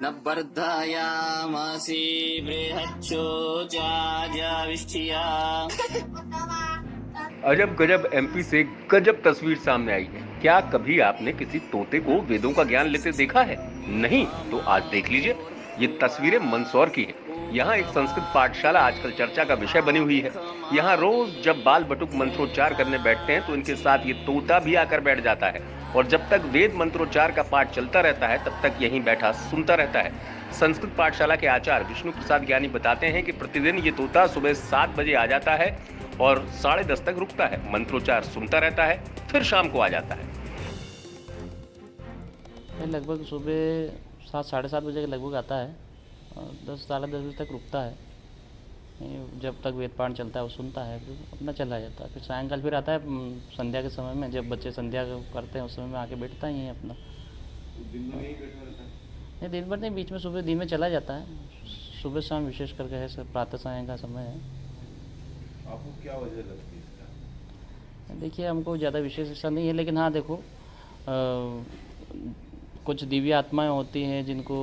न वर्धयामासि बृहच्छोचाजाविष्ठिया। अजब गजब एमपी से गजब तस्वीर सामने आई है। क्या कभी आपने किसी तोते को वेदों का ज्ञान लेते देखा है? नहीं तो आज देख लीजिए। ये तस्वीरें मंदसौर की हैं। यहाँ एक संस्कृत पाठशाला आजकल चर्चा का विषय बनी हुई है। यहाँ रोज जब बाल बटुक मंत्रोच्चार करने बैठते हैं तो इनके साथ ये तोता भी आकर बैठ जाता है और जब तक वेद मंत्रोच्चार का पाठ चलता रहता है तब तक यहीं बैठा सुनता रहता है। संस्कृत पाठशाला के आचार्य विष्णु प्रसाद ज्ञानी बताते हैं कि प्रतिदिन ये तोता सुबह 7 बजे आ जाता है और 10:30 तक रुकता है, मंत्रोच्चार सुनता रहता है, फिर शाम को आ जाता है। लगभग सुबह 7 साढ़े 7 बजे के लगभग आता है और 10 साढ़े 10 बजे तक रुकता है। जब तक वेद पाठ चलता है वो सुनता है, फिर अपना चला जाता है। फिर सायंकाल फिर आता है संध्या के समय में, जब बच्चे संध्या करते हैं उस समय में आके बैठता ही है अपना। दिन में नहीं बैठा रहता है? नहीं, दिन भर नहीं, बीच में सुबह दिन में चला जाता है। सुबह शाम विशेष करके है, सब प्रातः सायं का समय है। आपको क्या वजह लगती है इसका? देखिए, हमको ज़्यादा विशेष ऐसा नहीं है, लेकिन हाँ देखो, कुछ दिव्य आत्माएं होती हैं जिनको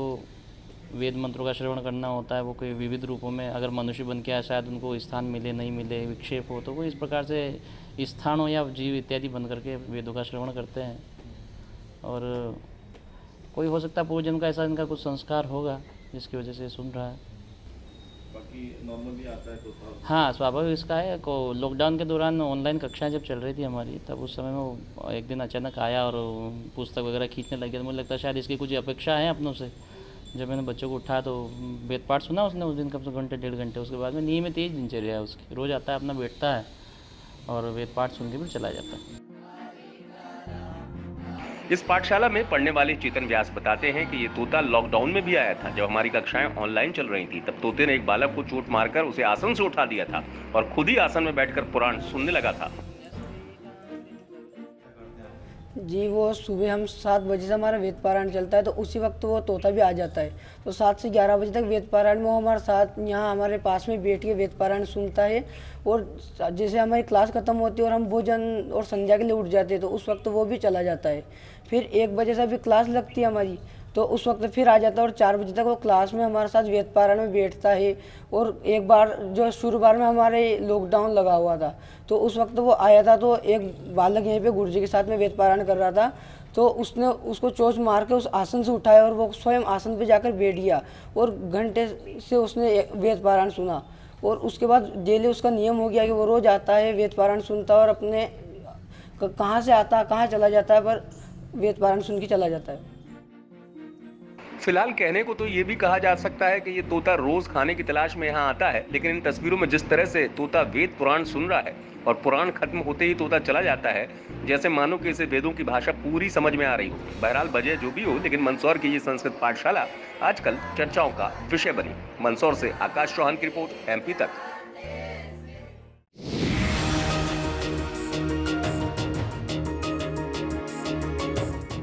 वेद मंत्रों का श्रवण करना होता है। वो कोई विविध रूपों में अगर मनुष्य बन के आए, शायद उनको स्थान मिले नहीं मिले, विक्षेप हो, तो वो इस प्रकार से स्थान हो या जीव इत्यादि बन करके वेदों का श्रवण करते हैं। और कोई हो सकता है पूर्वजन्म का ऐसा इनका कुछ संस्कार होगा जिसकी वजह से सुन रहा है। बाकी नॉर्मली आता है तो हाँ, स्वाभाविक इसका है को लॉकडाउन के दौरान ऑनलाइन कक्षाएं जब चल रही थी हमारी, तब उस समय में वो एक दिन अचानक आया और पुस्तक वगैरह खींचने लग गया। तो मुझे लगता है शायद इसकी कुछ अपेक्षा है अपनों से। जब मैंने बच्चों को उठाया तो वेद पाठ सुना उसने उस दिन, कम से कम घंटे 1.5 घंटे। उसके बाद में नियमित ही दिनचर्या है उसकी, रोज़ आता है, अपना बैठता है और वेद पाठ सुन के भी चला जाता है। इस पाठशाला में पढ़ने वाले चेतन व्यास बताते हैं कि ये तोता लॉकडाउन में भी आया था। जब हमारी कक्षाएं ऑनलाइन चल रही थी तब तोते ने एक बालक को चोट मारकर उसे आसन से उठा दिया था और खुद ही आसन में बैठकर पुराण सुनने लगा था। जी, वो सुबह हम 7 बजे से हमारा वेद पारायण चलता है तो उसी वक्त वो तोता भी आ जाता है। तो 7 से 11 बजे तक वेद पारायण में वो हमारे साथ यहाँ हमारे पास में बैठ के वेद पारायण सुनता है। और जैसे हमारी क्लास खत्म होती है और हम भोजन और संध्या के लिए उठ जाते हैं तो उस वक्त वो भी चला जाता है। फिर 1 बजे से अभी क्लास लगती है हमारी, तो उस वक्त फिर आ जाता है और 4 बजे तक वो क्लास में हमारे साथ वेद पारायण में बैठता है। और एक बार जो शुरुआत में हमारे लॉकडाउन लगा हुआ था तो उस वक्त वो आया था, तो एक बालक यहीं पे गुरुजी के साथ में वेद पारायण कर रहा था, तो उसने उसको चोंच मार के उस आसन से उठाया और वो स्वयं आसन पे जाकर बैठ गया और घंटे से उसने वेद पारायण सुना। और उसके बाद डेली उसका नियम हो गया कि वो रोज़ आता है, वेद पारायण सुनता है और अपने कहाँ से आता कहाँ चला जाता है, पर वेद पारायण सुन के चला जाता है। फिलहाल कहने को तो ये भी कहा जा सकता है कि ये तोता रोज खाने की तलाश में यहाँ आता है, लेकिन इन तस्वीरों में जिस तरह से तोता वेद पुराण सुन रहा है और पुराण खत्म होते ही तोता चला जाता है, जैसे मानो कि इसे वेदों की भाषा पूरी समझ में आ रही हो। बहरहाल वजह जो भी हो, लेकिन मंदसौर की ये संस्कृत पाठशाला आजकल चर्चाओं का विषय बनी। मंदसौर से आकाश चौहान की रिपोर्ट, एमपी तक।